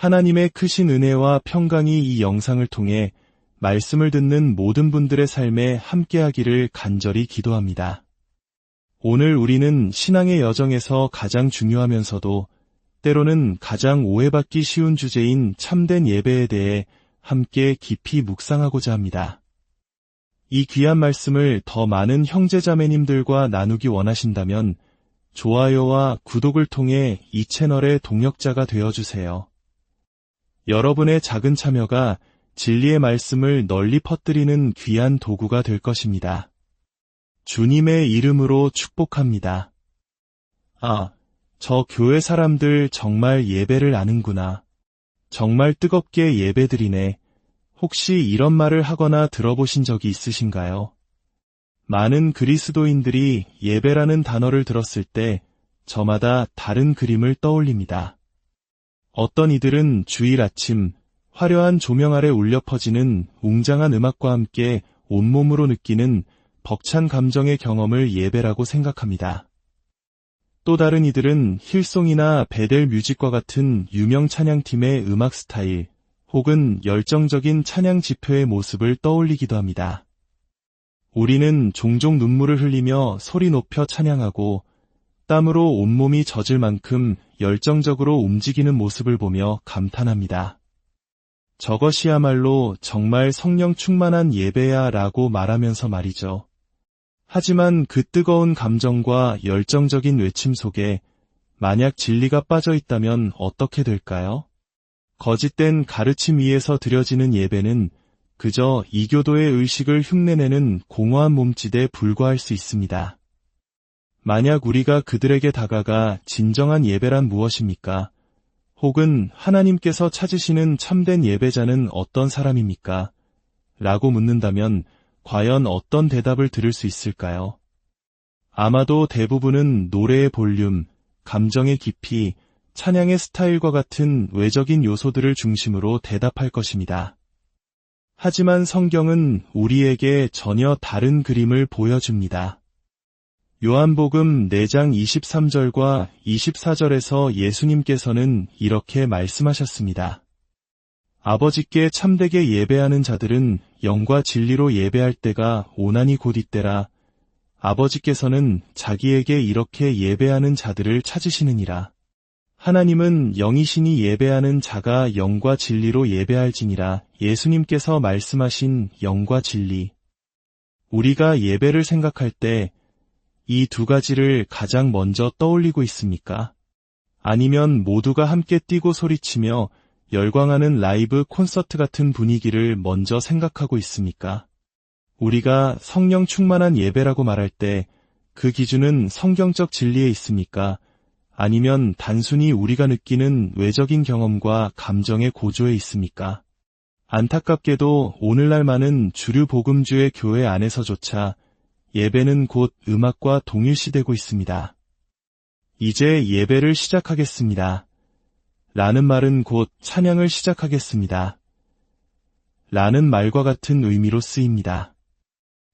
하나님의 크신 은혜와 평강이 이 영상을 통해 말씀을 듣는 모든 분들의 삶에 함께하기를 간절히 기도합니다. 오늘 우리는 신앙의 여정에서 가장 중요하면서도 때로는 가장 오해받기 쉬운 주제인 참된 예배에 대해 함께 깊이 묵상하고자 합니다. 이 귀한 말씀을 더 많은 형제자매님들과 나누기 원하신다면 좋아요와 구독을 통해 이 채널의 동역자가 되어주세요. 여러분의 작은 참여가 진리의 말씀을 널리 퍼뜨리는 귀한 도구가 될 것입니다. 주님의 이름으로 축복합니다. 저 교회 사람들 정말 예배를 아는구나. 정말 뜨겁게 예배드리네. 혹시 이런 말을 하거나 들어보신 적이 있으신가요? 많은 그리스도인들이 예배라는 단어를 들었을 때 저마다 다른 그림을 떠올립니다. 어떤 이들은 주일 아침 화려한 조명 아래 울려 퍼지는 웅장한 음악과 함께 온몸으로 느끼는 벅찬 감정의 경험을 예배라고 생각합니다. 또 다른 이들은 힐송이나 베델 뮤직과 같은 유명 찬양팀의 음악 스타일 혹은 열정적인 찬양 집회의 모습을 떠올리기도 합니다. 우리는 종종 눈물을 흘리며 소리 높여 찬양하고 땀으로 온몸이 젖을 만큼 열정적으로 움직이는 모습을 보며 감탄합니다. 저것이야말로 정말 성령 충만한 예배야 라고 말하면서 말이죠. 하지만 그 뜨거운 감정과 열정적인 외침 속에 만약 진리가 빠져 있다면 어떻게 될까요? 거짓된 가르침 위에서 드려지는 예배는 그저 이교도의 의식을 흉내내는 공허한 몸짓에 불과할 수 있습니다. 만약 우리가 그들에게 다가가 진정한 예배란 무엇입니까? 혹은 하나님께서 찾으시는 참된 예배자는 어떤 사람입니까? 라고 묻는다면 과연 어떤 대답을 들을 수 있을까요? 아마도 대부분은 노래의 볼륨, 감정의 깊이, 찬양의 스타일과 같은 외적인 요소들을 중심으로 대답할 것입니다. 하지만 성경은 우리에게 전혀 다른 그림을 보여줍니다. 요한복음 4장 23절과 24절에서 예수님께서는 이렇게 말씀하셨습니다. 아버지께 참되게 예배하는 자들은 영과 진리로 예배할 때가 오나니 곧 이때라. 아버지께서는 자기에게 이렇게 예배하는 자들을 찾으시느니라. 하나님은 영이시니 예배하는 자가 영과 진리로 예배할지니라. 예수님께서 말씀하신 영과 진리. 우리가 예배를 생각할 때 이 두 가지를 가장 먼저 떠올리고 있습니까? 아니면 모두가 함께 뛰고 소리치며 열광하는 라이브 콘서트 같은 분위기를 먼저 생각하고 있습니까? 우리가 성령 충만한 예배라고 말할 때 그 기준은 성경적 진리에 있습니까? 아니면 단순히 우리가 느끼는 외적인 경험과 감정의 고조에 있습니까? 안타깝게도 오늘날 많은 주류 복음주의 교회 안에서조차 예배는 곧 음악과 동일시되고 있습니다. 이제 예배를 시작하겠습니다. 라는 말은 곧 찬양을 시작하겠습니다. 라는 말과 같은 의미로 쓰입니다.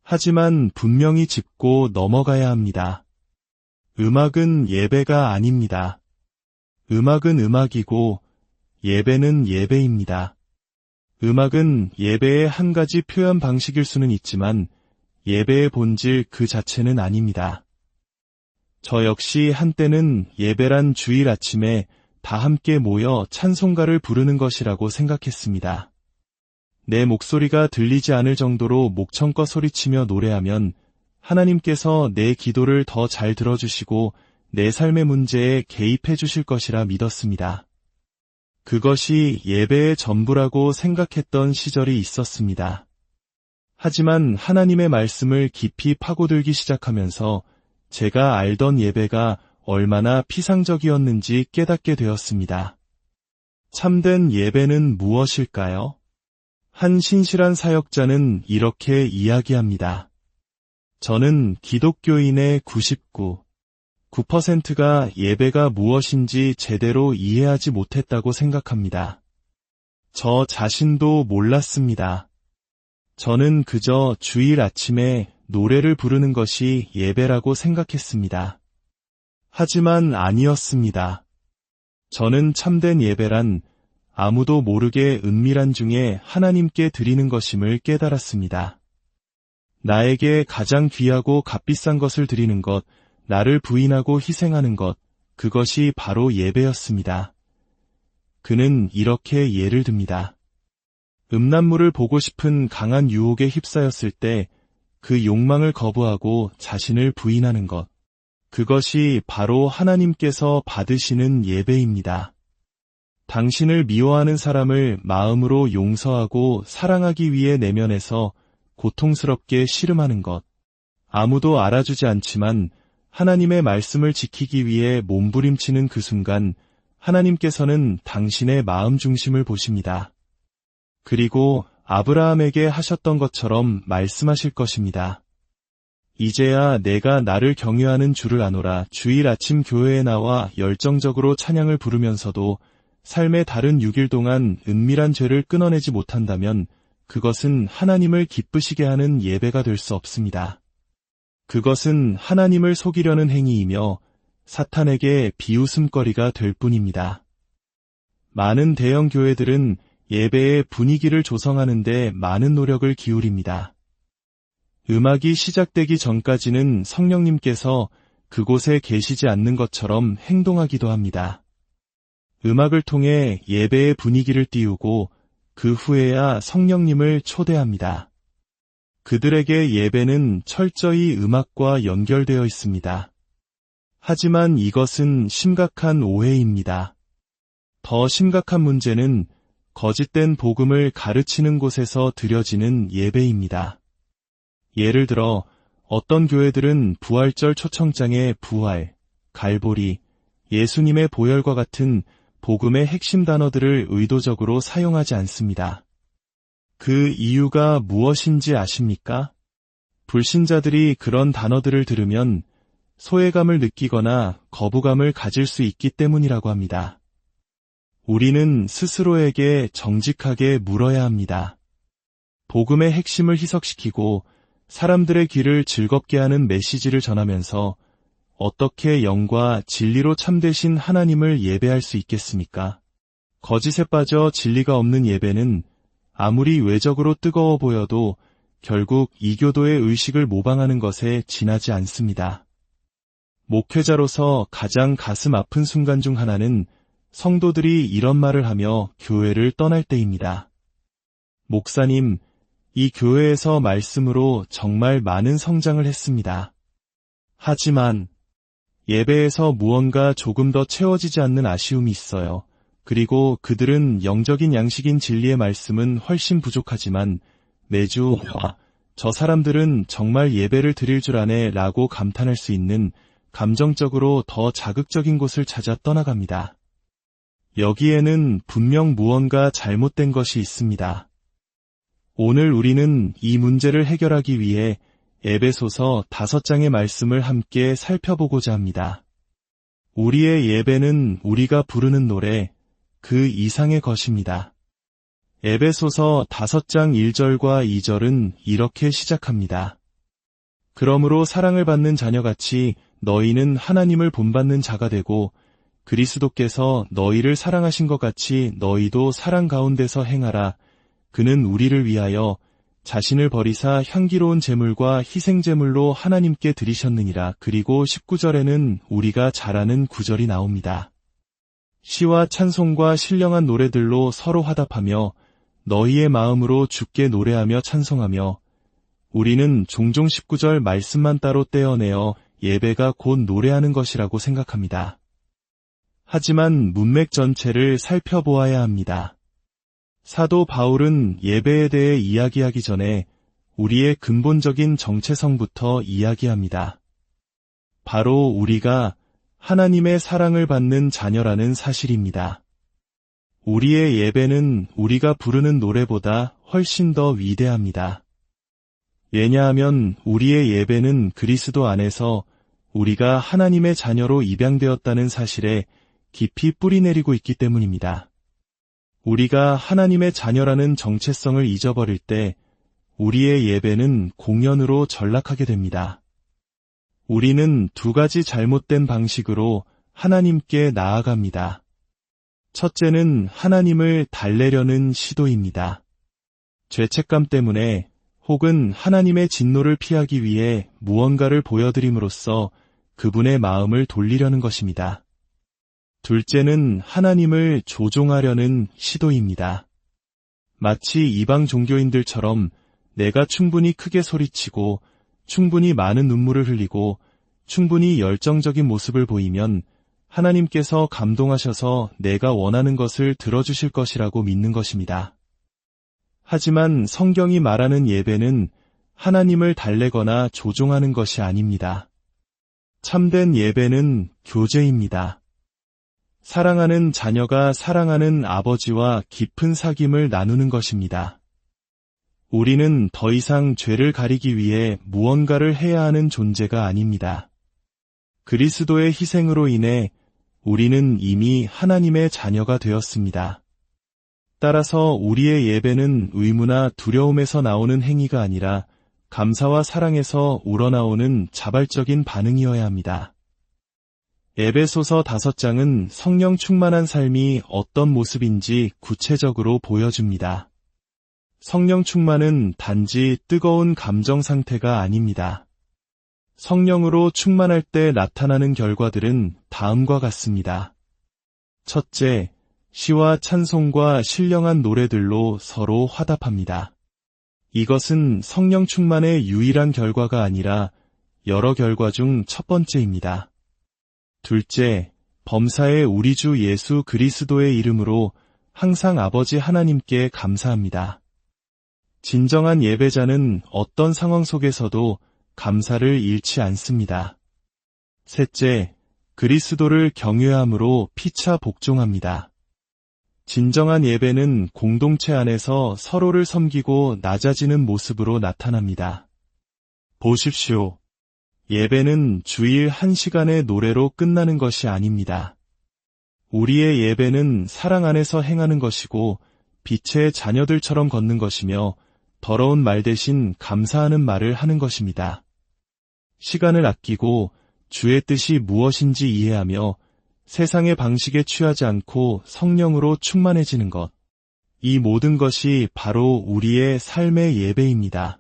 하지만 분명히 짚고 넘어가야 합니다. 음악은 예배가 아닙니다. 음악은 음악이고 예배는 예배입니다. 음악은 예배의 한 가지 표현 방식일 수는 있지만 예배의 본질 그 자체는 아닙니다. 저 역시 한때는 예배란 주일 아침에 다 함께 모여 찬송가를 부르는 것이라고 생각했습니다. 내 목소리가 들리지 않을 정도로 목청껏 소리치며 노래하면 하나님께서 내 기도를 더 잘 들어주시고 내 삶의 문제에 개입해 주실 것이라 믿었습니다. 그것이 예배의 전부라고 생각했던 시절이 있었습니다. 하지만 하나님의 말씀을 깊이 파고들기 시작하면서 제가 알던 예배가 얼마나 피상적이었는지 깨닫게 되었습니다. 참된 예배는 무엇일까요? 한 신실한 사역자는 이렇게 이야기합니다. 저는 기독교인의 9%가 예배가 무엇인지 제대로 이해하지 못했다고 생각합니다. 저 자신도 몰랐습니다. 저는 그저 주일 아침에 노래를 부르는 것이 예배라고 생각했습니다. 하지만 아니었습니다. 저는 참된 예배란 아무도 모르게 은밀한 중에 하나님께 드리는 것임을 깨달았습니다. 나에게 가장 귀하고 값비싼 것을 드리는 것, 나를 부인하고 희생하는 것, 그것이 바로 예배였습니다. 그는 이렇게 예를 듭니다. 음란물을 보고 싶은 강한 유혹에 휩싸였을 때 그 욕망을 거부하고 자신을 부인하는 것, 그것이 바로 하나님께서 받으시는 예배입니다. 당신을 미워하는 사람을 마음으로 용서하고 사랑하기 위해 내면에서 고통스럽게 씨름하는 것, 아무도 알아주지 않지만 하나님의 말씀을 지키기 위해 몸부림치는 그 순간 하나님께서는 당신의 마음 중심을 보십니다. 그리고 아브라함에게 하셨던 것처럼 말씀하실 것입니다. 이제야 내가 나를 경외하는 주를 아노라. 주일 아침 교회에 나와 열정적으로 찬양을 부르면서도 삶의 다른 6일 동안 은밀한 죄를 끊어내지 못한다면 그것은 하나님을 기쁘시게 하는 예배가 될 수 없습니다. 그것은 하나님을 속이려는 행위이며 사탄에게 비웃음거리가 될 뿐입니다. 많은 대형 교회들은 예배의 분위기를 조성하는 데 많은 노력을 기울입니다. 음악이 시작되기 전까지는 성령님께서 그곳에 계시지 않는 것처럼 행동하기도 합니다. 음악을 통해 예배의 분위기를 띄우고 그 후에야 성령님을 초대합니다. 그들에게 예배는 철저히 음악과 연결되어 있습니다. 하지만 이것은 심각한 오해입니다. 더 심각한 문제는 거짓된 복음을 가르치는 곳에서 드려지는 예배입니다. 예를 들어 어떤 교회들은 부활절 초청장에 부활, 갈보리, 예수님의 보혈과 같은 복음의 핵심 단어들을 의도적으로 사용하지 않습니다. 그 이유가 무엇인지 아십니까? 불신자들이 그런 단어들을 들으면 소외감을 느끼거나 거부감을 가질 수 있기 때문이라고 합니다. 우리는 스스로에게 정직하게 물어야 합니다. 복음의 핵심을 희석시키고 사람들의 귀를 즐겁게 하는 메시지를 전하면서 어떻게 영과 진리로 참되신 하나님을 예배할 수 있겠습니까? 거짓에 빠져 진리가 없는 예배는 아무리 외적으로 뜨거워 보여도 결국 이교도의 의식을 모방하는 것에 지나지 않습니다. 목회자로서 가장 가슴 아픈 순간 중 하나는 성도들이 이런 말을 하며 교회를 떠날 때입니다. 목사님, 이 교회에서 말씀으로 정말 많은 성장을 했습니다. 하지만 예배에서 무언가 조금 더 채워지지 않는 아쉬움이 있어요. 그리고 그들은 영적인 양식인 진리의 말씀은 훨씬 부족하지만 매주 저 사람들은 정말 예배를 드릴 줄 아네 라고 감탄할 수 있는 감정적으로 더 자극적인 곳을 찾아 떠나갑니다. 여기에는 분명 무언가 잘못된 것이 있습니다. 오늘 우리는 이 문제를 해결하기 위해 에베소서 5장의 말씀을 함께 살펴보고자 합니다. 우리의 예배는 우리가 부르는 노래, 그 이상의 것입니다. 에베소서 5장 1절과 2절은 이렇게 시작합니다. 그러므로 사랑을 받는 자녀같이 너희는 하나님을 본받는 자가 되고 그리스도께서 너희를 사랑하신 것 같이 너희도 사랑 가운데서 행하라. 그는 우리를 위하여 자신을 버리사 향기로운 제물과 희생제물로 하나님께 드리셨느니라. 그리고 19절에는 우리가 잘 아는 구절이 나옵니다. 시와 찬송과 신령한 노래들로 서로 화답하며 너희의 마음으로 주께 노래하며 찬송하며. 우리는 종종 19절 말씀만 따로 떼어내어 예배가 곧 노래하는 것이라고 생각합니다. 하지만 문맥 전체를 살펴보아야 합니다. 사도 바울은 예배에 대해 이야기하기 전에 우리의 근본적인 정체성부터 이야기합니다. 바로 우리가 하나님의 사랑을 받는 자녀라는 사실입니다. 우리의 예배는 우리가 부르는 노래보다 훨씬 더 위대합니다. 왜냐하면 우리의 예배는 그리스도 안에서 우리가 하나님의 자녀로 입양되었다는 사실에 깊이 뿌리내리고 있기 때문입니다. 우리가 하나님의 자녀라는 정체성을 잊어버릴 때 우리의 예배는 공연으로 전락하게 됩니다. 우리는 두 가지 잘못된 방식으로 하나님께 나아갑니다. 첫째는 하나님을 달래려는 시도입니다. 죄책감 때문에 혹은 하나님의 진노를 피하기 위해 무언가를 보여드림으로써 그분의 마음을 돌리려는 것입니다. 둘째는 하나님을 조종하려는 시도입니다. 마치 이방 종교인들처럼 내가 충분히 크게 소리치고 충분히 많은 눈물을 흘리고 충분히 열정적인 모습을 보이면 하나님께서 감동하셔서 내가 원하는 것을 들어주실 것이라고 믿는 것입니다. 하지만 성경이 말하는 예배는 하나님을 달래거나 조종하는 것이 아닙니다. 참된 예배는 교제입니다. 사랑하는 자녀가 사랑하는 아버지와 깊은 사귐을 나누는 것입니다. 우리는 더 이상 죄를 가리기 위해 무언가를 해야 하는 존재가 아닙니다. 그리스도의 희생으로 인해 우리는 이미 하나님의 자녀가 되었습니다. 따라서 우리의 예배는 의무나 두려움에서 나오는 행위가 아니라 감사와 사랑에서 우러나오는 자발적인 반응이어야 합니다. 에베소서 5장은 성령 충만한 삶이 어떤 모습인지 구체적으로 보여줍니다. 성령 충만은 단지 뜨거운 감정 상태가 아닙니다. 성령으로 충만할 때 나타나는 결과들은 다음과 같습니다. 첫째, 시와 찬송과 신령한 노래들로 서로 화답합니다. 이것은 성령 충만의 유일한 결과가 아니라 여러 결과 중 첫 번째입니다. 둘째, 범사의 우리 주 예수 그리스도의 이름으로 항상 아버지 하나님께 감사합니다. 진정한 예배자는 어떤 상황 속에서도 감사를 잃지 않습니다. 셋째, 그리스도를 경외함으로 피차 복종합니다. 진정한 예배는 공동체 안에서 서로를 섬기고 낮아지는 모습으로 나타납니다. 보십시오. 예배는 주일 1시간의 노래로 끝나는 것이 아닙니다. 우리의 예배는 사랑 안에서 행하는 것이고 빛의 자녀들처럼 걷는 것이며 더러운 말 대신 감사하는 말을 하는 것입니다. 시간을 아끼고 주의 뜻이 무엇인지 이해하며 세상의 방식에 취하지 않고 성령으로 충만해지는 것. 이 모든 것이 바로 우리의 삶의 예배입니다.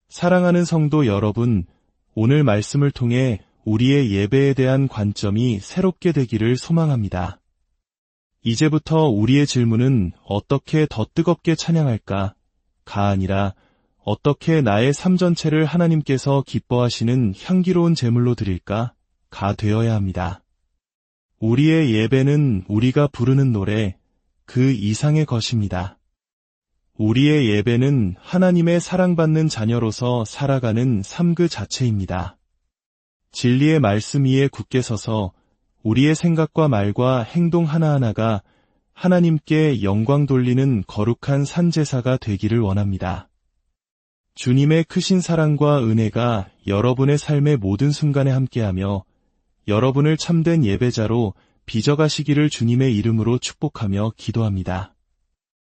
사랑하는 성도 여러분, 오늘 말씀을 통해 우리의 예배에 대한 관점이 새롭게 되기를 소망합니다. 이제부터 우리의 질문은 어떻게 더 뜨겁게 찬양할까? 가 아니라 어떻게 나의 삶 전체를 하나님께서 기뻐하시는 향기로운 제물로 드릴까? 가 되어야 합니다. 우리의 예배는 우리가 부르는 노래, 그 이상의 것입니다. 우리의 예배는 하나님의 사랑받는 자녀로서 살아가는 삶 그 자체입니다. 진리의 말씀 위에 굳게 서서 우리의 생각과 말과 행동 하나하나가 하나님께 영광 돌리는 거룩한 산제사가 되기를 원합니다. 주님의 크신 사랑과 은혜가 여러분의 삶의 모든 순간에 함께하며 여러분을 참된 예배자로 빚어가시기를 주님의 이름으로 축복하며 기도합니다.